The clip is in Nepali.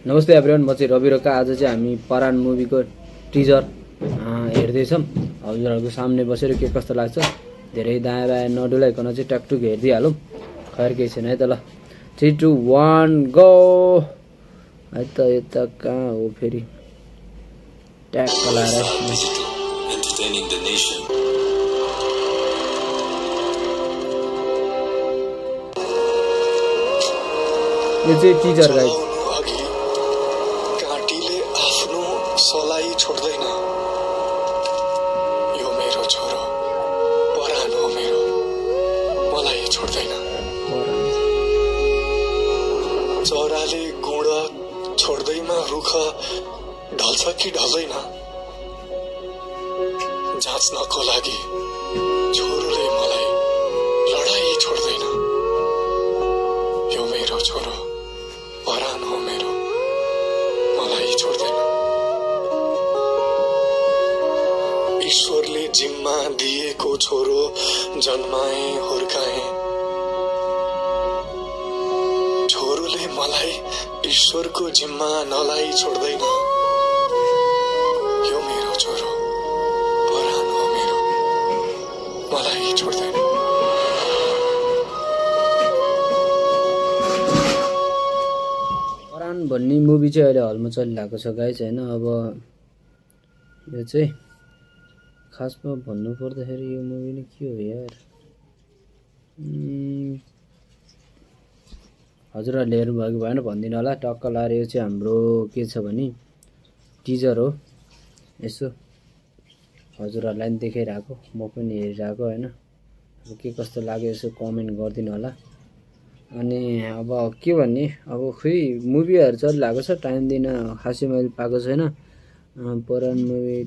नमस्ते एभ्रिवान, म चाहिँ रवि रोका। आज चाहिँ हामी परान मुभीको टिजर हेर्दैछौँ। हजुरहरूको सामने बसेर के कस्तो लाग्छ धेरै दायाँ बायाँ नडुलाइकन चाहिँ टकटुक हेरिदिइहालौँ। खैर केही छैन है त। ल 3 2 1 गो है त। यता कहाँ हो फेरि ट्याग लाएर यो चाहिँ टिजर गाइस। काटीले आफ्नो सलाई छोड्दैन। यो मेरो छोरो परान हो मेरो, मलाई छोड्दैन। चराले गुण छोड्दैमा रुख ढल्छ कि ढल्दैन, जाँच्नको लागि छोरोले मलाई लडाई छोड्दैन। यो मेरो छोरो परान हो मेरो, मलाई छोड्दैन। ईश्वरले जिम्मा दिएको छोरो जन्माए हुर्काए। छोरोले मलाई ईश्वरको जिम्मा नलाई छोड्दैन। यो मेरो छोरो परान हो मेरो, मलाई छोड्दैन। भन्ने मुभी चाहिँ अहिले हलमा चलिरहेको छ गाइस हैन। अब यो चाहिँ खासमा भन्नु पर्दाखेरि यो मुभी नै के हो यार। हजुरहरूले हेर्नुभएको भएन भनिदिनु होला। टक्क लाएर यो चाहिँ हाम्रो के छ भने टिजर हो। यसो हजुरहरूलाई पनि देखाइरहेको, म पनि हेरिरहेको हैन। अब के कस्तो लाग्यो यसो कमेन्ट गरिदिनु होला। अनि अब के भन्ने, अब खै मुभीहरू चलिरहेको छ, टाइम दिन खासै मैले पाएको छैन। परान मुभी